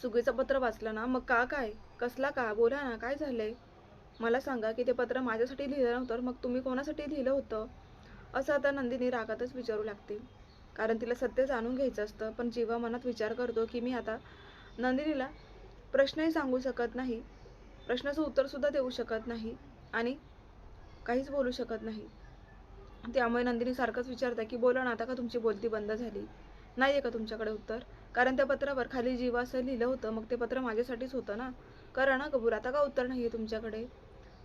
चुकीचं पत्र वाचलं ना, मग का काय? कसला का? बोला ना, काय झालंय? मला सांगा, की ते पत्र माझ्यासाठी लिहिलं नव्हतं, मग तुम्ही कोणासाठी लिहिलं होतं? असं आता नंदिनी रागातच विचारू लागते. कारण तिला सत्य जाणून घ्यायचं असतं, पण जीवा मनात विचार करतो, की मी आता नंदिनीला प्रश्नही सांगू शकत नाही, प्रश्नाचं उत्तरसुद्धा देऊ शकत नाही आणि काहीच बोलू शकत नाही. त्यामुळे नंदिनी सारखंच विचारते, की बोला ना, आता का तुमची बोलती बंद झाली? नाहीये का तुमच्याकडे उत्तर? कारण त्या पत्रावर खाली जीवा असं लिहिलं होतं, मग ते पत्र माझ्यासाठीच होतं ना. करा ना कबूल, आता का उत्तर नाहीये तुमच्याकडे?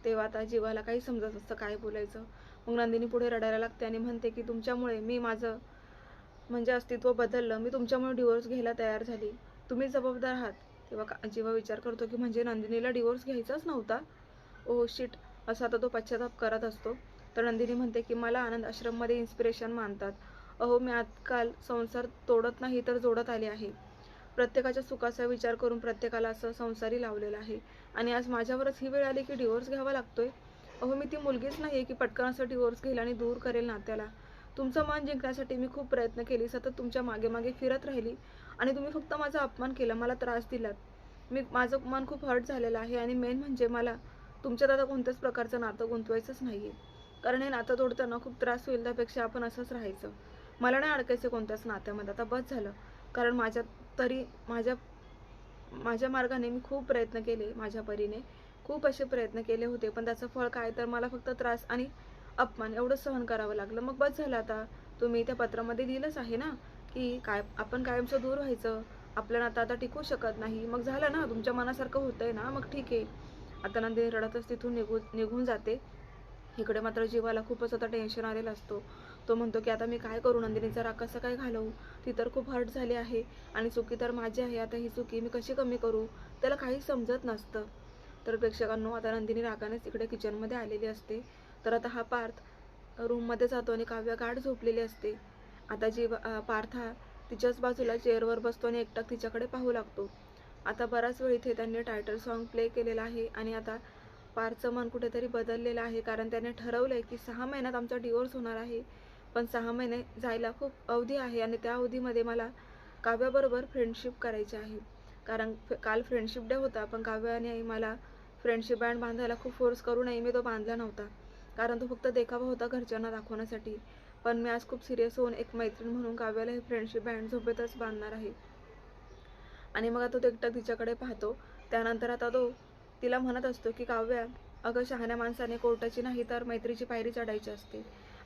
तेव्हा आता जीवाला काही समजत नसतं काय बोलायचं. मग नंदिनी पुढे रडायला लागते आणि म्हणते, की तुमच्यामुळे मी माझं म्हणजे अस्तित्व बदललं. मी तुमच्यामुळे डिव्होर्स घ्यायला तयार झाली. तुम्ही जबाबदार आहात. तेव्हा जीवा विचार करतो, की म्हणजे नंदिनीला डिव्होर्स घ्यायचाच नव्हता? Oh shit! असा आता तो पश्चाताप करत असतो. तर नंदिनी म्हणते, की मला आनंद आश्रममध्ये इन्स्पिरेशन मानतात. अहो, मी आजकाल संसार तोडत नाही तर जोडत आले आहे. प्रत्येकाच्या सुखाचा विचार करून प्रत्येकाला असं संसारी लावलेलं आहे आणि आज माझ्यावरच ही वेळ आली, की डिव्होर्स घ्यावा लागतोय. अहो, मी ती मुलगीच नाहीये, की पटकन असं डिव्होर्स घेईल आणि दूर करेल नात्याला. तुमचं मन जिंकण्यासाठी मी खूप प्रयत्न केले, सतत तुमच्या मागे-मागे फिरत राहिली आणि तुम्ही फक्त माझा अपमान केला, मला त्रास दिलात. माझं मन खूप हर्ट झालेलं आहे आणि मेन म्हणजे मला तुमच्यात आता कोणत्याच प्रकारचं नातं गुंतवायचंच नाहीये. कारण हे नातं तोडताना खूप त्रास होईल, त्यापेक्षा आपण असंच राहायचं. मला नाही अडकायचं कोणत्याच नात्यामध्ये, आता बस झालं. कारण तरी माझ्या माझ्या मार्गाने मी खूप प्रयत्न केले, माझ्या परीने खूप असे प्रयत्न केले होते, पण त्याचं फळ काय, तर मला फक्त त्रास आणि अपमान एवढं सहन करावं लागलं. मग बस झालं आता. तुम्ही त्या पत्रामध्ये लिहिलंच आहे ना, की काय आपण कायमचं दूर व्हायचं, आपलं नातं आता टिकू शकत नाही. मग झालं ना, तुमच्या मनासारखं होतंय ना, मग ठीक आहे. आता नंदिनी रडतच तिथून निघून जाते. इकडे मात्र जीवाला खूपच आता टेन्शन आलेलं असतो. तो म्हणतो, की आता मी काय करू, नंदिनीचा राग कसा काय घालवू? ती तर खूप हर्ट झाली आहे आणि चुकी तर माझी आहे. आता ही चुकी मी कशी कमी करू? त्याला काहीच समजत नसतं. तर प्रेक्षकांनो, आता नंदिनी रागानेच इकडे किचनमध्ये आलेली असते. तर आता हा पार्थ रूममध्ये जातो आणि काव्य गाढ झोपलेली असते. आता पार्थ हा तिच्याच बाजूला चेअरवर बसतो आणि एकटाक तिच्याकडे पाहू लागतो. आता बराच वेळ इथे त्यांनी टायटल सॉन्ग प्ले केलेलं आहे आणि आता पार्थचं मन कुठेतरी बदललेलं आहे, कारण त्याने ठरवलंय की 6 महिन्यात आमचा डिव्होर्स होणार आहे. पण 6 महिने जायला खूप अवधी आहे आणि त्या अवधीमध्ये मला काव्याबरोबर फ्रेंडशिप करायची आहे. कारण काल फ्रेंडशिप डे होता, पण काव्याने मला फ्रेंडशिप बँड बांधायला खूप फोर्स करूनही मी तो बांधला नव्हता. कारण तो फक्त देखावा होता घरच्यांना दाखवण्यासाठी. पण मी आज खूप सिरियस होऊन एक मैत्रीण म्हणून काव्याला हे फ्रेंडशिप बँड झोपेतच बांधणार आहे. आणि मग आता तो एकटा तिच्याकडे पाहतो. त्यानंतर आता तो तिला म्हणत असतो, की काव्या, अगं शहाण्या माणसाने कोर्टाची नाही तर मैत्रीची पायरी चढायची असते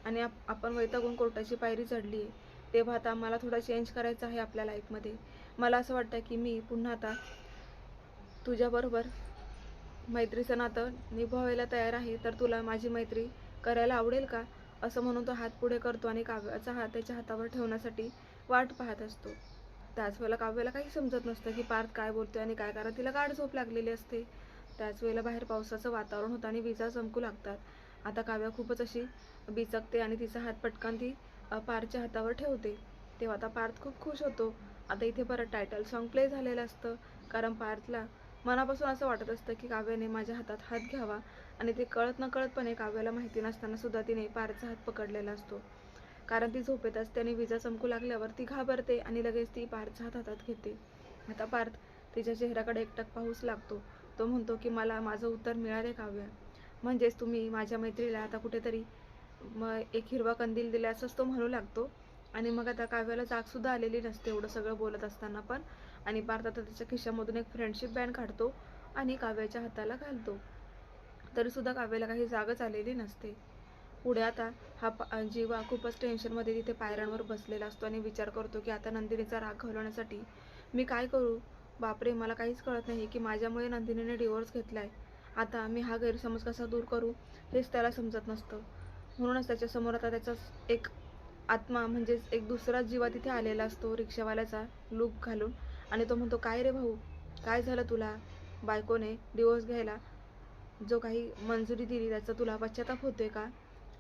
आणि आपण वैतागून कोर्टाची पायरी चढली आहे. तेव्हा आता मला थोडा चेंज करायचा आहे आपल्या लाईफमध्ये. मला असं वाटतं, की मी पुन्हा आता तुझ्याबरोबर मैत्रीचं नातं निभावायला तयार आहे, तर तुला माझी मैत्री करायला आवडेल का? असं म्हणून तो हात पुढे करतो आणि काव्याचा हात त्याच्या हातावर ठेवण्यासाठी वाट पाहत असतो. त्याच वेळेला काव्याला काही समजत नसतं, की पार्थ काय बोलतोय आणि काय, कारण तिला गाढ झोप लागलेली असते. त्याच वेळेला बाहेर पावसाचं वातावरण होतं आणि विजा चमकू लागतात. आता काव्या खूपच अशी बिचकते आणि तिचा हात पटकन ती पार्थच्या हातावर ठेवते. तेव्हा आता पार्थ खूप खुश होतो. आता इथे परत टायटल सॉन्ग प्ले झालेलं असतं, कारण पार्थला मनापासून असं वाटत असतं, की काव्याने माझ्या हातात हात घ्यावा आणि ते कळत नकळतपणे काव्याला माहिती नसताना सुद्धा तिने पार्थचा हात पकडलेला असतो. कारण ती झोपेत असते आणि विजा चमकू लागल्यावर ती घाबरते आणि लगेच ती पार्थचा हात हातात घेते. आता पार्थ तिच्या चेहऱ्याकडे एकटक पाहूच लागतो. तो म्हणतो, की मला माझं उत्तर मिळाले काव्या. म्हणजेच तुम्ही माझ्या मैत्रीला आता कुठेतरी एक हिरवा कंदील दिला असंच तो म्हणू लागतो. आणि मग आता काव्याला जागसुद्धा आलेली नसते एवढं सगळं बोलत असताना पण. आणि पार्थ आता त्याच्या खिशामधून एक फ्रेंडशिप बँड काढतो आणि काव्याच्या हाताला घालतो. तरीसुद्धा काव्याला काही जागच आलेली नसते. पुढे आता जीवा खूपच टेन्शनमध्ये तिथे पायऱ्यांवर बसलेला असतो आणि विचार करतो, की आता नंदिनीचा राग घालवण्यासाठी मी काय करू? बापरे, मला काहीच कळत नाही, की माझ्यामुळे नंदिनीने डिव्होर्स घेतलाय. आता मी हा गैरसमज कसा दूर करू, हेच त्याला समजत नसतं. म्हणूनच त्याच्यासमोर आता त्याचाच एक आत्मा म्हणजेच एक दुसरा जीवा तिथे आलेला असतो रिक्षावाल्याचा लूक घालून. आणि तो म्हणतो, काय रे भाऊ, काय झालं तुला? बायकोने डिव्होर्स घ्यायला जो काही मंजुरी दिली त्याचा तुला पश्चाताप होतोय का?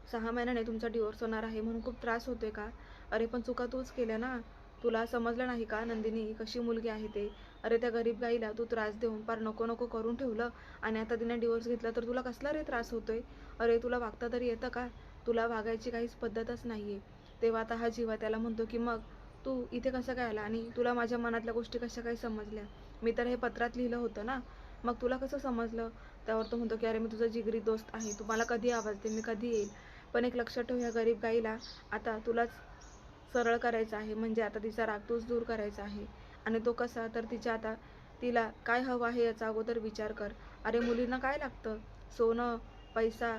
6 महिन्याने तुमचा डिव्होर्स होणार आहे म्हणून खूप त्रास होतोय का? अरे पण चुका तूच केल्या ना. तुला समजलं नाही का नंदिनी कशी मुलगी आहे ते? अरे त्या गरीब गाईला तू त्रास देऊन पार नको नको करून ठेवलं आणि आता तिने डिव्होर्स घेतला तर तुला कसला रे त्रास होतोय? अरे तुला वागता तरी येतं का? तुला वागायची काहीच पद्धतच नाहीये. तेव्हा आता हा जीवा त्याला म्हणतो, की मग तू इथे कसं काय आला आणि तुला माझ्या मनातल्या गोष्टी कशा काय समजल्या? मी तर हे पत्रात लिहिलं होतं ना, मग तुला कसं समजलं? त्यावर तो म्हणतो की अरे मी तुझा जिगरी दोस्त आहे, तू मला कधी आवाज दे, मी कधी येईल. पण एक लक्षात ठेव, ह्या गरीब गाईला आता तुलाच सरळ करायचं आहे, म्हणजे आता तिचा राग तूच दूर करायचा आहे. आणि तो कसा, तर तिला काय हवं आहे याचा अगोदर विचार कर. अरे मुलींना काय लागतं? सोनं, पैसा,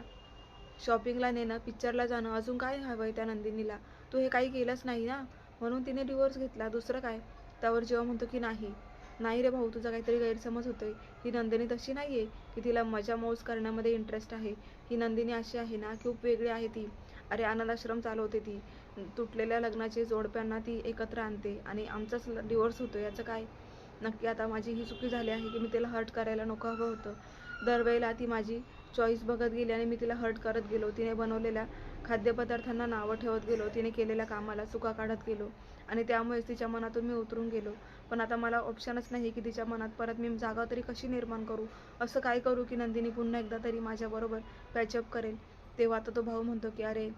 शॉपिंगला नेणं, पिक्चरला जाणं, अजून काय हवं आहे त्या नंदिनीला? तू हे काही केलंच नाही ना, म्हणून तिने डिवोर्स घेतला, दुसरं काय? त्यावर जेव्हा म्हणतो की नाही नाही रे भाऊ, तुझा काहीतरी गैरसमज होतोय. ही नंदिनी तशी नाही आहे की तिला मजा मौज करण्यामध्ये इंटरेस्ट आहे. ही नंदिनी अशी आहे ना, खूप वेगळी आहे ती. अरे अनाथ आश्रम चालवते ती, तुटलेल्या लग्नाचे जोडप्यांना ती एकत्र आणते आणि आमचाच डिवोर्स होतो. याचं काय? नक्की आता माझी ही चुकी झाली आहे की मी तिला हर्ट करायला नको हवं होतं. दरवेळेला ती माझी चॉईस बघत गेली आणि मी तिला हर्ट करत गेलो. तिने बनवलेल्या खाद्यपदार्थांना नावं ठेवत गेलो, तिने केलेल्या कामाला चुका काढत गेलो आणि त्यामुळेच तिच्या मनातून मी उतरून गेलो. पण आता मला ऑप्शनच नाही की तिच्या मनात परत मी जागा तरी कशी निर्माण करू? असं काय करू की नंदिनी पुन्हा एकदा तरी माझ्याबरोबर पॅचअप करेल? तेव्हा आता तो भाऊ म्हणतो की अरे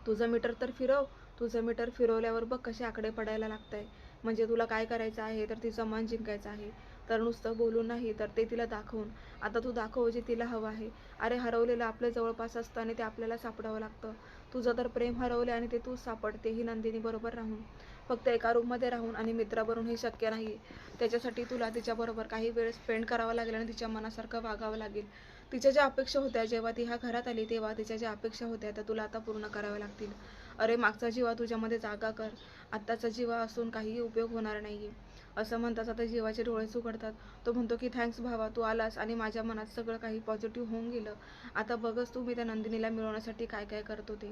तुझं मीटर तर फिरव. तुझं मीटर फिरवल्यावर बघ कसे आकडे पडायला लागताय. म्हणजे तुला काय करायचं आहे, तर तिचं मन जिंकायचं आहे. तर नुसतं बोलून नाही, तर ते तिला दाखवून. आता तू दाखव जे तिला हवं आहे. अरे हरवलेलं आपल्या जवळपास असतं आणि ते आपल्याला सापडावं लागतं. तुझं तर प्रेम हरवले आणि ते तूच सापडते ही नंदिनी बरोबर राहून. फक्त एका रूममध्ये राहून आणि मित्राबरोबर हे शक्य नाही. त्याच्यासाठी तुला तिच्याबरोबर काही वेळ स्पेंड करावा लागेल आणि तिच्या मनासारखं वागावं लागेल. तिच्या ज्या अपेक्षा होत्या जेव्हा ती ह्या घरात आली, तेव्हा तिच्या ज्या अपेक्षा होत्या त्या तुला आता पूर्ण कराव्या लागतील. अरे मागचा जीवा तुझ्यामध्ये जागा कर. आत्ताचा जीवा असून काहीही उपयोग होणार नाहीये. असं म्हणताच आता जीवाचे डोळेच उघडतात. तो म्हणतो की थँक्स भावा, तू आलास आणि माझ्या मनात सगळं काही पॉझिटिव्ह होऊन गेलं. आता बघच तू मी त्या नंदिनीला मिळवण्यासाठी काय काय करतो ते.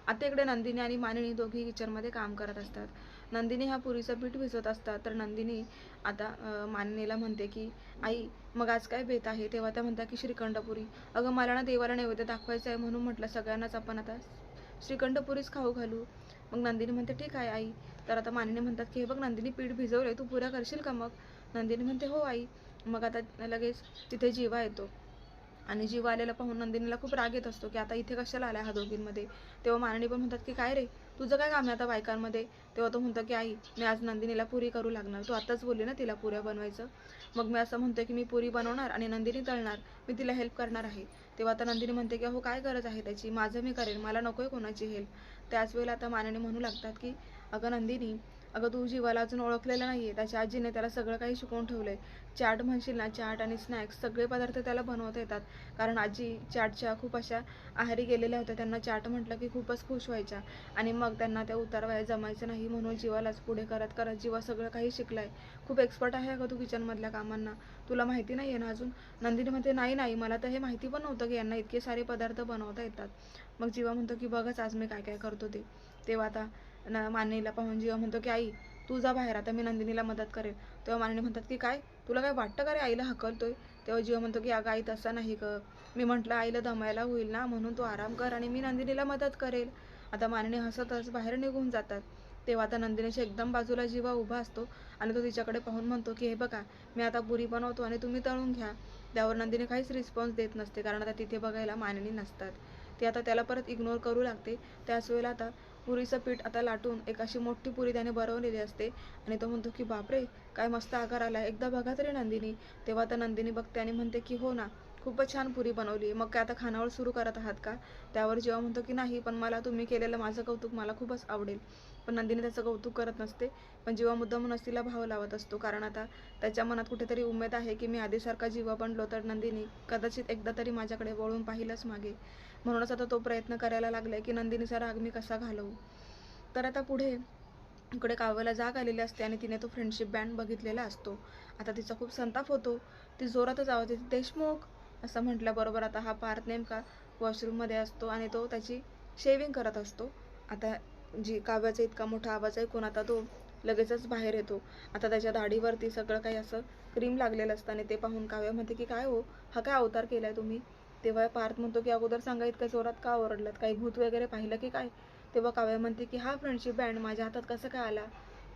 आता इकडे नंदिनी आणि मानिनी दोघी किचनमध्ये काम करत असतात. नंदिनी हा पुरीचं पीठ भिजवत असतात. तर नंदिनी आता मानिनीला म्हणते की आई मग आज काय बेत आहे? तेव्हा त्या म्हणतात की श्रीखंडपुरी. अगं मला ना देवाला नैवेद्य दाखवायचं आहे, म्हणून म्हटलं सगळ्यांनाच आपण आता श्रीखंडपुरीच खाऊ घालू. मग नंदिनी म्हणते ठीक आहे आई. तर आता मानिनी म्हणतात की हे बघ नंदिनी पीठ भिजवलंय, तू पुऱ्या करशील का मग? नंदिनी म्हणते हो आई. मग आता लगेच तिथे जीवा येतो आणि जीवा आलेला पाहून नंदिनीला खूप राग येत असतो की आता इथे कशाला आलाय हा दोघींमध्ये. तेव्हा मानिनी पण म्हणतात की काय रे, तुझं काय काम आहे आता बायकांमध्ये? तेव्हा तो म्हणतो की आई मी आज नंदिनीला पुरी करू लागणार, तू आताच बोलली ना तिला पुऱ्या बनवायचं. मग मी असं म्हणतोय की मी पुरी बनवणार आणि नंदिनी तळणार, मी तिला हेल्प करणार आहे. तेव्हा आता नंदिनी म्हणते की हो काय गरज आहे त्याची, माझं मी करेन, मला नकोय कोणाची हेल्प. त्याच वेळेला आता मानिनी म्हणू लागतात की अगं नंदिनी, अगं तू जीवाला अजून ओळखलेलं नाहीये. त्याच्या आजीने त्याला सगळं काही शिकवून ठेवलंय. चाट म्हणशील ना, चाट आणि स्नॅक्स सगळे पदार्थ त्याला बनवता येतात. कारण आजी चाटच्या खूप अशा आहारी गेलेल्या होत्या. त्यांना चाट म्हटलं की खूपच खुश व्हायच्या आणि मग त्यांना त्या उतारवयात जमायचं नाही, म्हणून जीवालाच पुढे करत करत जीवा सगळं काही शिकलाय. खूप एक्सपर्ट आहे अगं तू किचनमधल्या कामांना, तुला माहिती नाही आहे ना अजून? नंदिनी म्हणते नाही नाही, मला तर हे माहिती पण नव्हतं की यांना इतके सारे पदार्थ बनवता येतात. मग जीवा म्हणतो की बघच आज मी काय काय करतो ते. तेव्हा आता मानिनीला पाहून जीवा म्हणतो की आई तू जा बाहेर, आता मी नंदिनीला मदत करेल. तेव्हा मानिनी म्हणतात की काय, तुला काय वाटतं का रे आईला हकलतोय? तेव्हा जीवा म्हणतो की अगं आई तसं नाही ग, मी म्हटलं आईला दमायला होईल ना, म्हणून तू आराम कर आणि मी नंदिनीला मदत करेल. आता मानिनी हसतच बाहेर निघून जातात. तेव्हा आता नंदिनीच्या एकदम बाजूला जीवा उभा असतो आणि तो तिच्याकडे पाहून म्हणतो की हे बघा मी आता पुरी बनवतो आणि तुम्ही तळून घ्या. त्यावर नंदिनी काहीच रिस्पॉन्स देत नसते, कारण आता तिथे बघायला मानिनी नसतात. ती आता त्याला परत इग्नोर करू लागते. त्याच वेळेला आता पुरीचं पीठ आता लाटून एक अशी मोठी पुरी त्याने बनवलेली असते आणि तो म्हणतो की बापरे काय मस्त आकार आला, एकदा बघा तरी नंदिनी. तेव्हा आता नंदिनी बघते आणि म्हणते की हो ना, खूपच छान पुरी बनवली, मग काय आता खानावळ सुरू करत आहात का? त्यावर जेव्हा म्हणतो की नाही, पण मला तुम्ही केलेलं माझं कौतुक मला खूपच आवडेल. पण नंदिनी त्याचं कौतुक करत नसते. पण जेव्हा मुद्दामूनच तिला भाव लावत असतो, कारण आता त्याच्या मनात कुठेतरी उमेद आहे की मी आधीसारखा जीवा बनलो तर नंदिनी कदाचित एकदा तरी माझ्याकडे वळून पाहिलंच मागे. म्हणूनच आता तो प्रयत्न करायला लागलाय की नंदिनीचा राग मी कसा घालवू. तर आता पुढे इकडे काव्याला जाग आलेली असते आणि तिने तो फ्रेंडशिप बँड बघितलेला असतो. आता तिचा खूप संताप होतो. ती जोरातच आवाज येते देशमुख असं म्हटल्याबरोबर आता हा पार्थ नेमका वॉशरूममध्ये असतो आणि तो त्याची शेविंग करत असतो. आता जी काव्याचा इतका मोठा आवाज ऐकून आता तो लगेचच बाहेर येतो. आता त्याच्या दाढीवरती सगळं काही असं क्रीम लागलेलं असतं आणि ते पाहून काव्या म्हणते की काय हो, हा काय अवतार केलाय तुम्ही? तेव्हा पार्थ म्हणतो की अगोदर सांगा इतक्या जोरात का ओरडलात, काही भूत वगैरे पाहिलं की काय? तेव्हा काव्या म्हणते की हा फ्रेंडशिप बँड माझ्या हातात कसं काय आला?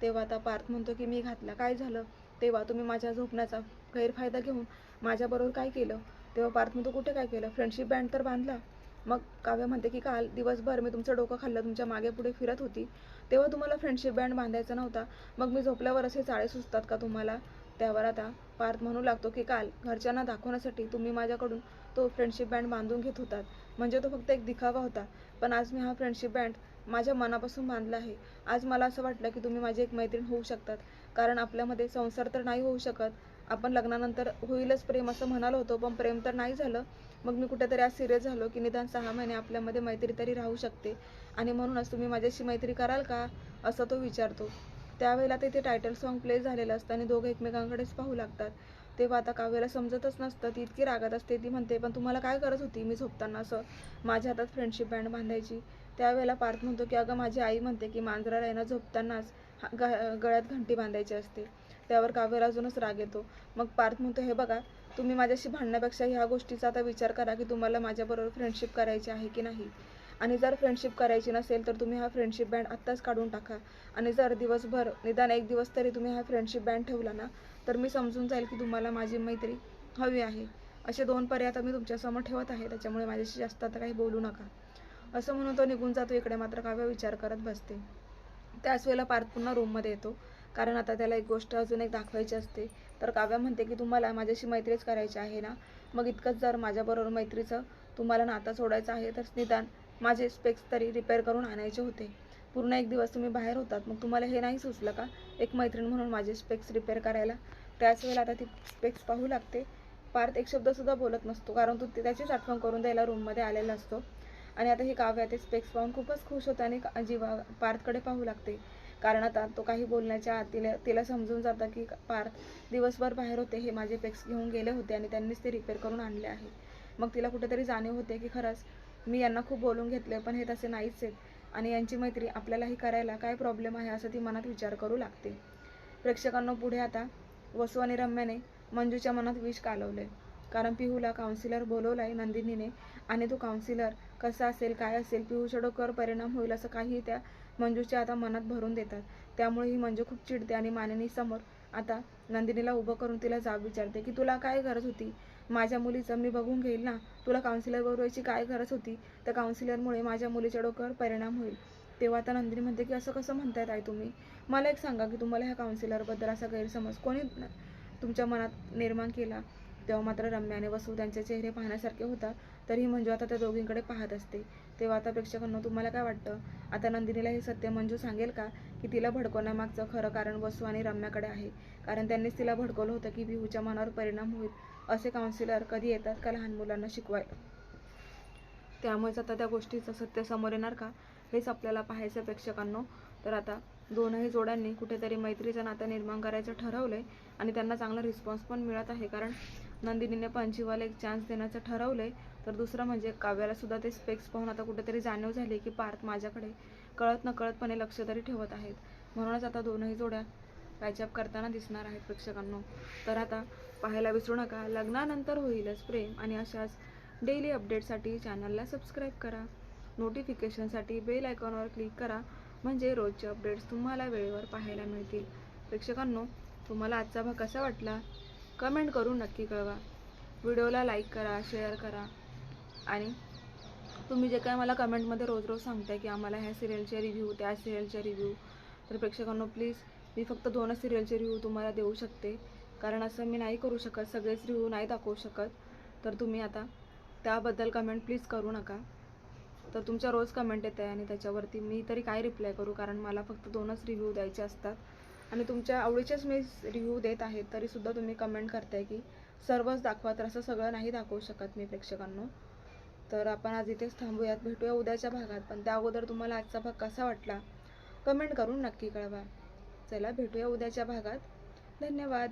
तेव्हा आता पार्थ म्हणतो की मी घातला, काय झालं? तेव्हा तुम्ही माझ्या झोपण्याचा गैरफायदा घेऊन माझ्याबरोबर काय केलं? तेव्हा पार्थ म्हणतो कुठे काय केलं, फ्रेंडशिप बँड तर बांधला. मग काव्या म्हणते की काल दिवसभर मी तुमचं डोकं खाल्लं, तुमच्या मागे पुढे फिरत होती, तेव्हा तुम्हाला फ्रेंडशिप बँड बांधायचा नव्हता, मग मी झोपल्यावर असे चाळे सुचतात का तुम्हाला? त्यावर आता पार्थ म्हणू लागतो की काल घरच्यांना दाखवण्यासाठी तुम्ही माझ्याकडून तो फ्रेंडशिप बँड बांधून घेत होतात, म्हणजे तो फक्त एक दिखावा होता. पण आज मी हा फ्रेंडशिप बँड माझ्या मनापासून बांधला आहे. आज मला असं वाटलं की तुम्ही माझी एक मैत्रीण होऊ शकतात, कारण आपल्यामध्ये संसार तर नाही होऊ शकत. आपण लग्नानंतर होईलच प्रेम असं म्हणालो होतो, पण प्रेम तर नाही झालं. मग मी कुठेतरी आज सिरियस झालो की निदान 6 महिने आपल्यामध्ये मैत्री तरी राहू शकते, आणि म्हणूनच तुम्ही माझ्याशी मैत्री कराल का, असं तो विचारतो. त्यावेळेला तिथे टायटल सॉन्ग प्ले झालेलं असतं आणि दोघं एकमेकांकडेच पाहू लागतात. तेव्हा आता काव्याला समजतच नसतं, ती इतकी रागात असते. ती म्हणते, पण तुम्हाला काय गरज होती मी झोपताना असं माझ्या हातात फ्रेंडशिप बँड बांधायची? त्यावेळेला पार्थ म्हणतो की अगं माझी आई म्हणते की मांजराला आहे ना झोपतानाच गळ्यात घंटी बांधायची असते. त्यावर काव्याला अजूनच राग येतो. मग पार्थ म्हणतो, हे बघा, तुम्ही माझ्याशी भांडण्यापेक्षा ह्या गोष्टीचा आता विचार करा की तुम्हाला माझ्याबरोबर फ्रेंडशिप करायची आहे की नाही. आणि जर फ्रेंडशिप करायची नसेल तर तुम्ही हा फ्रेंडशिप बँड आत्ताच काढून टाका. आणि जर दिवसभर निदान एक दिवस तरी तुम्ही हा फ्रेंडशिप बँड ठेवला ना, तर मी समजून जाईल की तुम्हाला माझी मैत्री हवी आहे. असे 2 पर्याय आता मी तुमच्यासमोर ठेवत आहे, त्याच्यामुळे माझ्याशी जास्त आता काही बोलू नका, असं म्हणून तो निघून जातो. इकडे मात्र काव्य विचार करत बसते. त्याच वेळेला पार्थ पुन्हा रूममध्ये येतो, कारण आता त्याला एक गोष्ट अजून एक दाखवायची असते. तर काव्या म्हणते की तुम्हाला माझ्याशी मैत्रीच करायची आहे ना, मग इतकंच जर माझ्याबरोबर मैत्रीचं तुम्हाला नातं सोडायचं आहे तर निदान माझे स्पेक्स तरी रिपेअर करून आणायचे होते. पूर्ण एक दिवस तुम्ही बाहेर होतात, मग तुम्हाला हे नाही सुचलं का एक मैत्रीण म्हणून माझे स्पेक्स रिपेअर करायला? त्याच वेळेला आता ती स्पेक्स पाहू लागते. पार्थ एक शब्दसुद्धा बोलत नसतो, कारण तो त्याचीच आठवण करून द्यायला रूममध्ये आलेला असतो. आणि आता ही काव्या ते स्पेक्स पाहून खूपच खुश होते आणि जीवा पार्थकडे पाहू लागते, कारण आता तो काही बोलण्याच्या आत तिला समजून जातं की पार्थ दिवसभर बाहेर होते, हे माझे स्पेक्स घेऊन गेले होते आणि त्यांनीच ते रिपेअर करून आणले आहे. मग तिला कुठेतरी जाणीव होते की खरंच मी यांना खूप बोलून घेतले, पण हे तसे नाहीच आहेत आणि यांची मैत्री आपल्यालाही करायला काय प्रॉब्लेम आहे असं ती मनात विचार करू लागते. प्रेक्षकांना पुढे आता वसू आणि रम्याने मंजूच्या मनात विष कालवलंय, कारण पिहूला काउन्सिलर बोलवलाय नंदिनीने, आणि तो काउन्सिलर कसा असेल, काय असेल, पिहूच्या डोक्यावर परिणाम होईल असं काही त्या मंजूच्या आता मनात भरून देतात. त्यामुळे ही मंजू खूप चिडते आणि मानिनी समोर आता नंदिनीला उभं करून तिला जाब विचारते की तुला काय गरज होती माझ्या मुलीचं, मी बघून घेईल ना, तुला काउन्सिलर बोलवायची काय गरज होती? त्या काउन्सिलरमुळे माझ्या मुलीच्या डोक्यावर परिणाम होईल. तेव्हा आता नंदिनी म्हणते की असं कसं म्हणताय ताई तुम्ही? मला एक सांगा की तुम्हाला ह्या काउन्सिलरबद्दल असा गैरसमज कोणी तुमच्या मनात निर्माण केला? तेव्हा मात्र रम्या आणि वसू त्यांचे चेहरे पाहण्यासारखे होतात, तरीही मंजू आता त्या दोघींकडे पाहत असते. तेव्हा आता प्रेक्षकांना तुम्हाला काय वाटतं? आता नंदिनीला हे सत्य मंजू सांगेल का, की तिला भडकवण्यामागचं खरं कारण वसू आणि रम्याकडे आहे? कारण त्यांनीच तिला भडकवलं होतं की पिहूच्या मनावर परिणाम होईल. असे काउन्सिलर कधी येतात का लहान मुलांना शिकवायला? त्यामुळेच आता त्या गोष्टीचं सत्य समोर येणार का, हेच आपल्याला पाहायचं प्रेक्षकांनो. तर आता दोनही जोड्यांनी कुठेतरी मैत्रीचं नातं निर्माण करायचं ठरवलंय आणि त्यांना चांगला रिस्पॉन्स पण मिळत आहे, कारण नंदिनीने पण जीवाला एक चान्स देण्याचं ठरवलंय. तर दुसरं म्हणजे काव्याला सुद्धा ते स्पेक्स पाहून आता कुठेतरी जाणीव झाली की पार्थ माझ्याकडे कळत नकळतपणे लक्ष तरी ठेवत आहेत. म्हणूनच आता दोनही जोड्या पॅचअप करताना दिसणार आहेत प्रेक्षकांनो. तर आता पाहायला विसरू नका लग्नानंतर होईलच प्रेम, आणि अशाच डेली अपडेटसाठी चॅनलला सबस्क्राईब करा. नोटिफिकेशनसाठी बेल आयकॉनवर क्लिक करा, म्हणजे रोजचे अपडेट्स तुम्हाला वेळेवर पाहायला मिळतील. प्रेक्षकांनो, तुम्हाला आजचा भाग कसा वाटला कमेंट करून नक्की कळवा. व्हिडिओला लाईक करा, शेअर करा, आणि तुम्ही जे काय मला कमेंटमध्ये रोज रोज सांगताय की आम्हाला ह्या सिरियलचे रिव्ह्यू, त्या सिरियलचे रिव्ह्यू, तर प्रेक्षकांनो प्लीज, मी फक्त 2च सिरियलचे रिव्ह्यू तुम्हाला देऊ शकते, कारण असं मी नाही करू शकत, सगळेच रिव्ह्यू नाही दाखवू शकत. तर तुम्ही आता त्याबद्दल कमेंट प्लीज करू नका. तर तुमच्या रोज कमेंट येत आहे आणि त्याच्यावरती मी तरी काय रिप्लाय करू, कारण मला फक्त 2च रिव्ह्यू द्यायचे असतात आणि तुमच्या आवडीचेच मी रिव्ह्यू देत आहे, तरीसुद्धा तुम्ही कमेंट करताय की सर्वच दाखवा. तर असं सगळं नाही दाखवू शकत मी प्रेक्षकांनो. तर आपण आज इथेच थांबूयात, भेटूया उद्याच्या भागात. पण त्या अगोदर तुम्हाला आजचा भाग कसा वाटला कमेंट करून नक्की कळवा. चला भेटूया उद्याच्या भागात. धन्यवाद.